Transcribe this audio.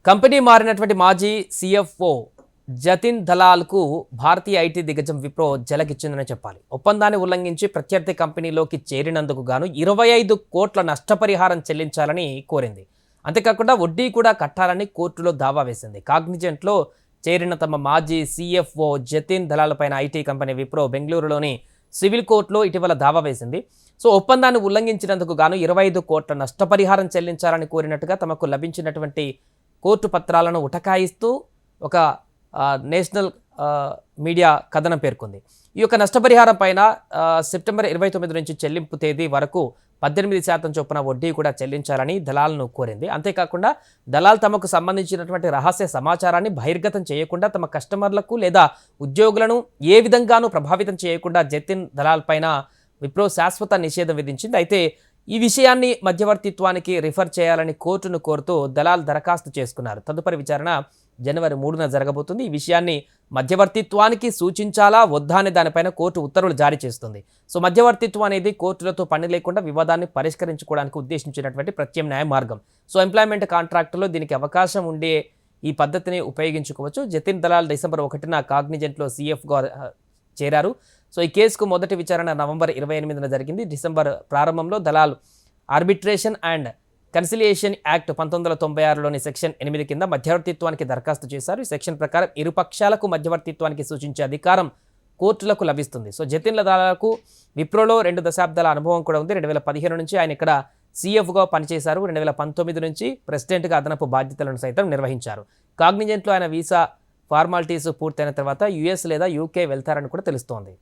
Company మారినటువంటి మాజీ CFO Jatin దలాల్కు Bharatiya IT దిగ్గజం విప్రో జలకిచ్చిందని చెప్పాలి. ఒప్పందాన్ని ఉల్లంఘించి ప్రత్యర్థి కంపెనీలోకి చేరినందుకు గాను 25 కోట్ల నష్టపరిహారం చెల్లించాలని కోరింది. అంతేకాకుండా వడ్డీ కూడా కట్టాలని కోర్టులో దావా వేసింది. కాగ్నిజెంట్లో చేరిన తమ మాజీ సిఎఫ్ఓ జతిన్ దలాల్పైన ఐటీ కంపెనీ విప్రో బెంగళూరులోని సివిల్ కోర్టులో ఇటీవల దావా వేసింది. ఒప్పందాన్ని ఉల్లంఘించినందుకు గాను 25 కోట్ల నష్టపరిహారం చెల్లించాలని కోరినట్టుగా తమకు లభించినటువంటి కోర్టు పత్రాలను ఉటకాయిస్తూ ఒక నేషనల్ మీడియా కథనం పేర్కొంది. ఈ యొక్క నష్టపరిహారం పైన సెప్టెంబర్ 29 నుంచి చెల్లింపు తేదీ వరకు 18% చొప్పున వడ్డీ కూడా చెల్లించాలని దలాల్ను కోరింది. అంతేకాకుండా దలాల్ తమకు సంబంధించినటువంటి రహస్య సమాచారాన్ని బహిర్గతం చేయకుండా తమ కస్టమర్లకు లేదా ఉద్యోగులను ఏ విధంగానూ ప్రభావితం చేయకుండా జతిన్ దలాల్ పైన విప్రో శాశ్వత నిషేధం విధించింది. అయితే ఈ విషయాన్ని మధ్యవర్తిత్వానికి రిఫర్ చేయాలని కోర్టును కోరుతూ దలాల్ దరఖాస్తు చేసుకున్నారు. తదుపరి విచారణ జనవరి 3న జరగబోతుంది. ఈ విషయాన్ని మధ్యవర్తిత్వానికి సూచించాలా వద్దా అనే దానిపైన కోర్టు ఉత్తర్వులు జారీ చేస్తుంది. మధ్యవర్తిత్వం అనేది కోర్టులతో పని లేకుండా వివాదాన్ని పరిష్కరించుకోవడానికి ఉద్దేశించినటువంటి ప్రత్యామ్నాయ మార్గం. ఎంప్లాయ్మెంట్ కాంట్రాక్టులో దీనికి అవకాశం ఉండే ఈ పద్ధతిని ఉపయోగించుకోవచ్చు. జతిన్ దలాల్ డిసెంబర్ 1న కాగ్నిజెంట్లో సిఎఫ్గా చేరారు. ఈ కేసుకు మొదటి విచారణ నవంబర్ 28న జరిగింది. డిసెంబర్ ప్రారంభంలో Dalal arbitration and conciliation act 1996లోని సెక్షన్ 8 కింద మధ్యవర్తిత్వానికి దరఖాస్తు చేశారు. ఈ సెక్షన్ ప్రకారం ఇరు పక్షాలకు మధ్యవర్తిత్వానికి సూచించే అధికారం కోర్టులకు లభిస్తుంది. జతిన్ దలాల్కు విప్రోలో 2 దశాబ్దాల అనుభవం కూడా ఉంది. 2015 నుంచి ఆయన ఇక్కడ సిఎఫ్గా పనిచేశారు. 2019 నుంచి ప్రెసిడెంట్గా అదనపు బాధ్యతలను సైతం నిర్వహించారు. కాగ్నిజెంట్లో ఆయన వీసా ఫార్మాలిటీస్ పూర్తయిన తర్వాత యుఎస్ లేదా యూకే వెళ్తారని కూడా తెలుస్తోంది.